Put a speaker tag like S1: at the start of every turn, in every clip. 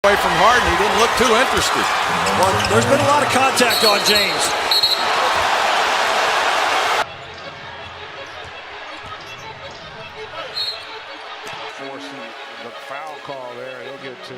S1: away from Harden. He didn't look too interested.
S2: Well, there's been a lot of contact on James.
S3: Forcing the foul call there. He'll get two.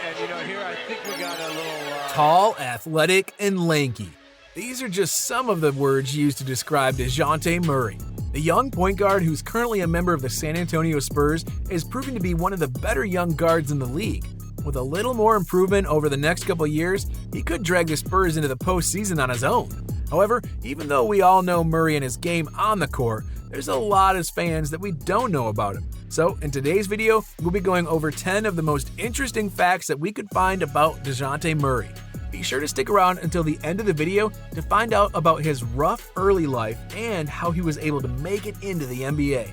S3: And, here I think we got a little...
S4: Tall, athletic, and lanky. These are just some of the words used to describe Dejounte Murray. The young point guard who's currently a member of the San Antonio Spurs is proving to be one of the better young guards in the league. With a little more improvement over the next couple years, he could drag the Spurs into the postseason on his own. However, even though we all know Murray and his game on the court, there's a lot as fans that we don't know about him. So, in today's video, we'll be going over 10 of the most interesting facts that we could find about Dejounte Murray. Be sure to stick around until the end of the video to find out about his rough early life and how he was able to make it into the NBA.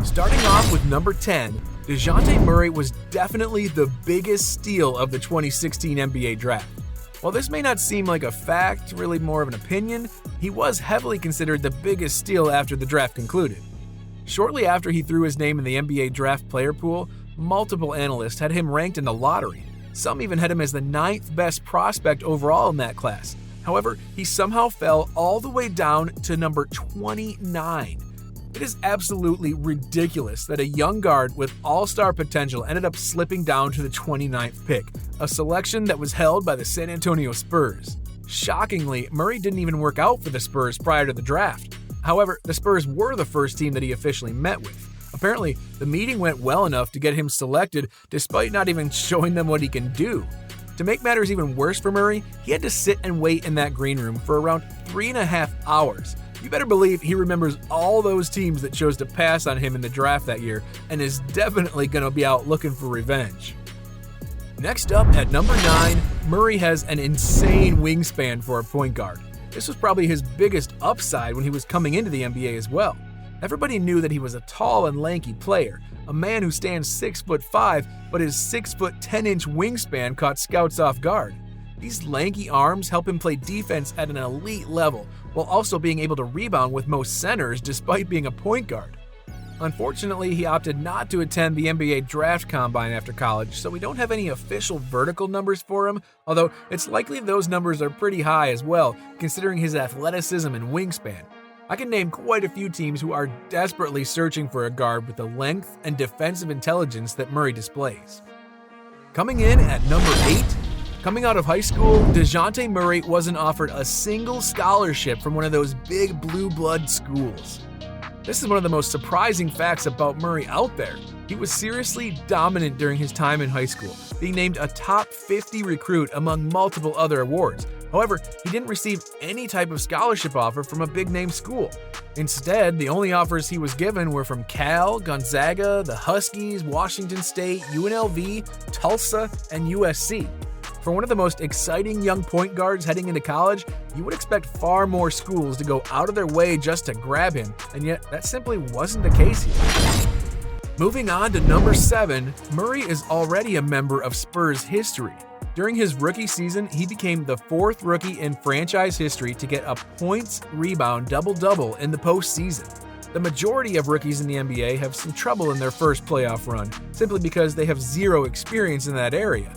S4: Starting off with number 10, Dejounte Murray was definitely the biggest steal of the 2016 NBA draft. While this may not seem like a fact, really more of an opinion, he was heavily considered the biggest steal after the draft concluded. Shortly after he threw his name in the NBA draft player pool, multiple analysts had him ranked in the lottery. Some even had him as the 9th best prospect overall in that class. However, he somehow fell all the way down to number 29. It is absolutely ridiculous that a young guard with all-star potential ended up slipping down to the 29th pick, a selection that was held by the San Antonio Spurs. Shockingly, Murray didn't even work out for the Spurs prior to the draft. However, the Spurs were the first team that he officially met with. Apparently, the meeting went well enough to get him selected despite not even showing them what he can do. To make matters even worse for Murray, he had to sit and wait in that green room for around 3.5 hours. You better believe he remembers all those teams that chose to pass on him in the draft that year and is definitely going to be out looking for revenge. Next up at number 9, Murray has an insane wingspan for a point guard. This was probably his biggest upside when he was coming into the NBA as well. Everybody knew that he was a tall and lanky player, a man who stands 6'5", but his 6'10" wingspan caught scouts off guard. These lanky arms help him play defense at an elite level, while also being able to rebound with most centers despite being a point guard. Unfortunately, he opted not to attend the NBA draft combine after college, so we don't have any official vertical numbers for him, although it's likely those numbers are pretty high as well, considering his athleticism and wingspan. I can name quite a few teams who are desperately searching for a guard with the length and defensive intelligence that Murray displays. Coming in at number 8, coming out of high school, Dejounte Murray wasn't offered a single scholarship from one of those big blue blood schools. This is one of the most surprising facts about Murray out there. He was seriously dominant during his time in high school, being named a top 50 recruit among multiple other awards. However, he didn't receive any type of scholarship offer from a big-name school. Instead, the only offers he was given were from Cal, Gonzaga, the Huskies, Washington State, UNLV, Tulsa, and USC. For one of the most exciting young point guards heading into college, you would expect far more schools to go out of their way just to grab him, and yet that simply wasn't the case here. Moving on to number 7, Murray is already a member of Spurs history. During his rookie season, he became the 4th rookie in franchise history to get a points, rebound, double-double in the postseason. The majority of rookies in the NBA have some trouble in their first playoff run, simply because they have zero experience in that area.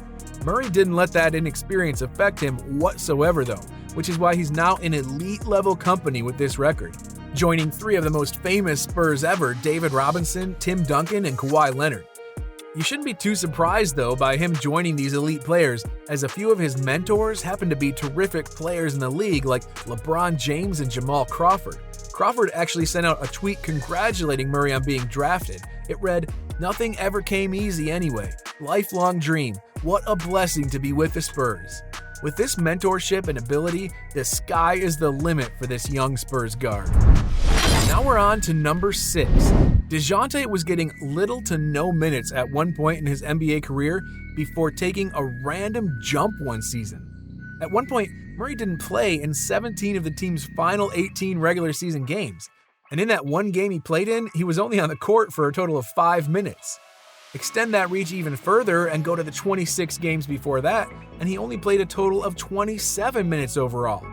S4: Murray didn't let that inexperience affect him whatsoever though, which is why he's now in elite-level company with this record, joining 3 of the most famous Spurs ever, David Robinson, Tim Duncan, and Kawhi Leonard. You shouldn't be too surprised, though, by him joining these elite players, as a few of his mentors happen to be terrific players in the league like LeBron James and Jamal Crawford. Crawford actually sent out a tweet congratulating Murray on being drafted. It read, "Nothing ever came easy anyway. Lifelong dream. What a blessing to be with the Spurs." With this mentorship and ability, the sky is the limit for this young Spurs guard. Now we're on to number 6. Dejounte was getting little to no minutes at one point in his NBA career before taking a random jump one season. At one point, Murray didn't play in 17 of the team's final 18 regular season games, and in that one game he played in, he was only on the court for a total of 5 minutes. Extend that reach even further and go to the 26 games before that, and he only played a total of 27 minutes overall.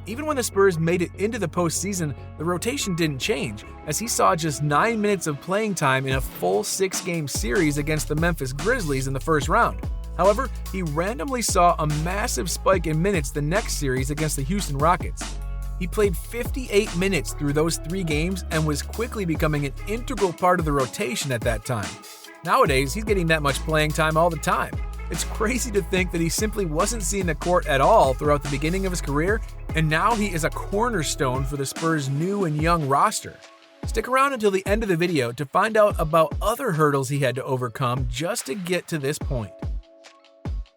S4: Even when the Spurs made it into the postseason, the rotation didn't change, as he saw just 9 minutes of playing time in a full 6-game series against the Memphis Grizzlies in the first round. However, he randomly saw a massive spike in minutes the next series against the Houston Rockets. He played 58 minutes through those 3 games and was quickly becoming an integral part of the rotation at that time. Nowadays, he's getting that much playing time all the time. It's crazy to think that he simply wasn't seeing the court at all throughout the beginning of his career, and now he is a cornerstone for the Spurs' new and young roster. Stick around until the end of the video to find out about other hurdles he had to overcome just to get to this point.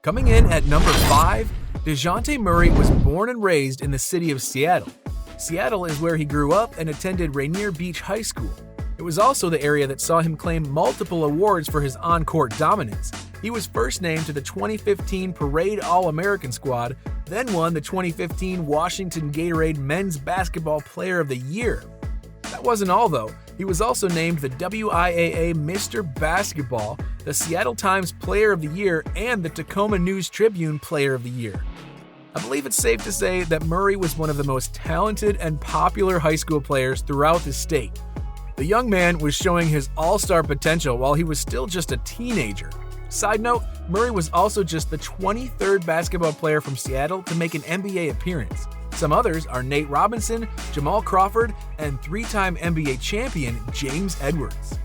S4: Coming in at number 5, Dejounte Murray was born and raised in the city of Seattle. Seattle is where he grew up and attended Rainier Beach High School. It was also the area that saw him claim multiple awards for his on-court dominance. He was first named to the 2015 Parade All-American squad, then won the 2015 Washington Gatorade Men's Basketball Player of the Year. That wasn't all, though. He was also named the WIAA Mr. Basketball, the Seattle Times Player of the Year, and the Tacoma News-Tribune Player of the Year. I believe it's safe to say that Murray was one of the most talented and popular high school players throughout the state. The young man was showing his all-star potential while he was still just a teenager. Side note, Murray was also just the 23rd basketball player from Seattle to make an NBA appearance. Some others are Nate Robinson, Jamal Crawford, and 3-time NBA champion James Edwards.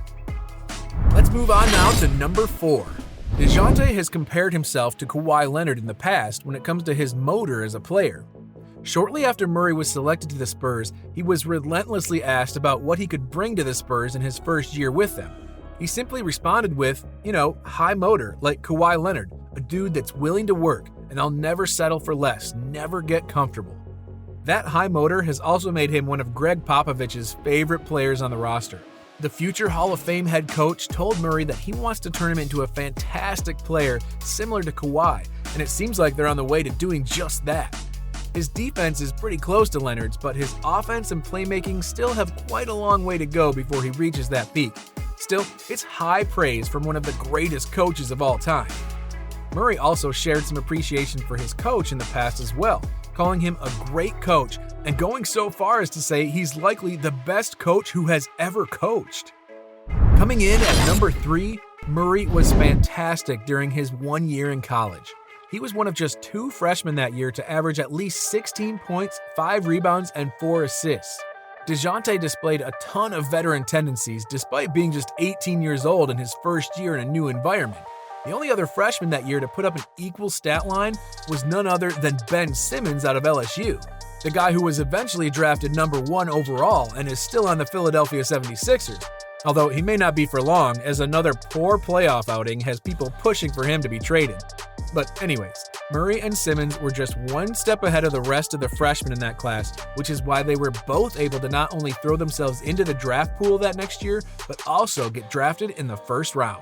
S4: Let's move on now to number 4. Dejounte has compared himself to Kawhi Leonard in the past when it comes to his motor as a player. Shortly after Murray was selected to the Spurs, he was relentlessly asked about what he could bring to the Spurs in his first year with them. He simply responded with, high motor, like Kawhi Leonard, a dude that's willing to work, and I'll never settle for less, never get comfortable. That high motor has also made him one of Greg Popovich's favorite players on the roster. The future Hall of Fame head coach told Murray that he wants to turn him into a fantastic player similar to Kawhi, and it seems like they're on the way to doing just that. His defense is pretty close to Leonard's, but his offense and playmaking still have quite a long way to go before he reaches that peak. Still, it's high praise from one of the greatest coaches of all time. Murray also shared some appreciation for his coach in the past as well, calling him a great coach and going so far as to say he's likely the best coach who has ever coached. Coming in at number 3, Murray was fantastic during his 1 year in college. He was one of just 2 freshmen that year to average at least 16 points, 5 rebounds, and 4 assists. Dejounte displayed a ton of veteran tendencies despite being just 18 years old in his first year in a new environment. The only other freshman that year to put up an equal stat line was none other than Ben Simmons out of LSU, the guy who was eventually drafted number 1 overall and is still on the Philadelphia 76ers, although he may not be for long as another poor playoff outing has people pushing for him to be traded. But anyways, Murray and Simmons were just 1 step ahead of the rest of the freshmen in that class, which is why they were both able to not only throw themselves into the draft pool that next year, but also get drafted in the first round.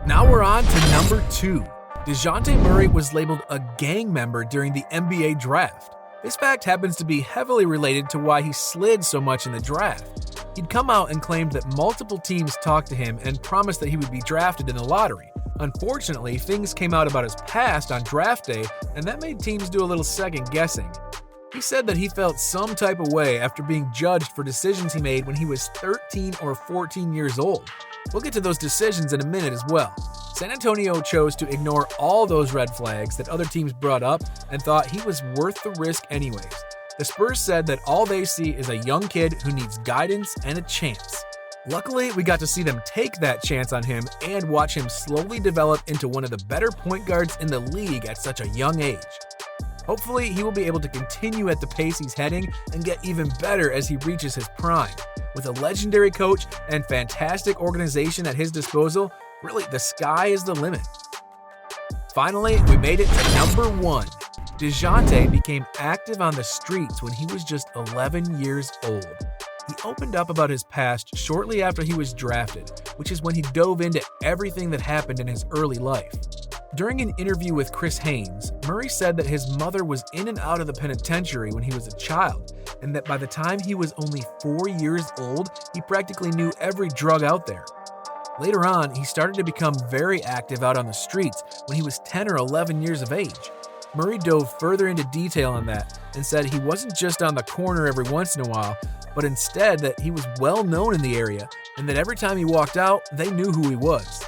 S4: Now we're on to number 2. Dejounte Murray was labeled a gang member during the NBA draft. This fact happens to be heavily related to why he slid so much in the draft. He'd come out and claimed that multiple teams talked to him and promised that he would be drafted in the lottery. Unfortunately, things came out about his past on draft day, and that made teams do a little second guessing. He said that he felt some type of way after being judged for decisions he made when he was 13 or 14 years old. We'll get to those decisions in a minute as well. San Antonio chose to ignore all those red flags that other teams brought up and thought he was worth the risk anyways. The Spurs said that all they see is a young kid who needs guidance and a chance. Luckily, we got to see them take that chance on him and watch him slowly develop into one of the better point guards in the league at such a young age. Hopefully, he will be able to continue at the pace he's heading and get even better as he reaches his prime. With a legendary coach and fantastic organization at his disposal, really, the sky is the limit. Finally, we made it to number 1. Dejounte became active on the streets when he was just 11 years old. He opened up about his past shortly after he was drafted, which is when he dove into everything that happened in his early life. During an interview with Chris Haynes, Murray said that his mother was in and out of the penitentiary when he was a child, and that by the time he was only 4 years old, he practically knew every drug out there. Later on, he started to become very active out on the streets when he was 10 or 11 years of age. Murray dove further into detail on that and said he wasn't just on the corner every once in a while, but instead that he was well known in the area and that every time he walked out, they knew who he was.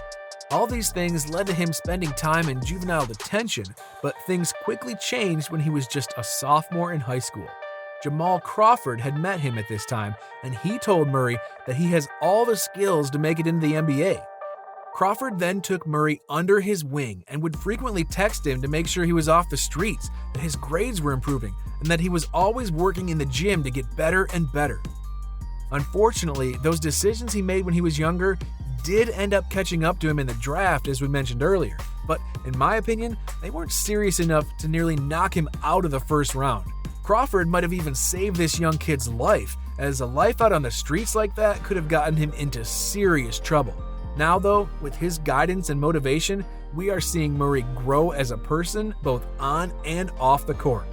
S4: All these things led to him spending time in juvenile detention, but things quickly changed when he was just a sophomore in high school. Jamal Crawford had met him at this time, and he told Murray that he has all the skills to make it into the NBA. Crawford then took Murray under his wing and would frequently text him to make sure he was off the streets, that his grades were improving, and that he was always working in the gym to get better and better. Unfortunately, those decisions he made when he was younger did end up catching up to him in the draft, as we mentioned earlier, but in my opinion, they weren't serious enough to nearly knock him out of the first round. Crawford might have even saved this young kid's life, as a life out on the streets like that could have gotten him into serious trouble. Now though, with his guidance and motivation, we are seeing Murray grow as a person both on and off the court.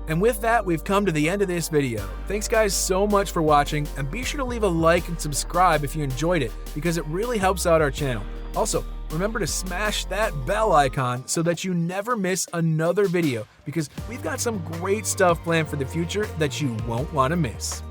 S4: And with that, we've come to the end of this video. Thanks guys so much for watching, and be sure to leave a like and subscribe if you enjoyed it, because it really helps out our channel. Also, remember to smash that bell icon so that you never miss another video, because we've got some great stuff planned for the future that you won't want to miss.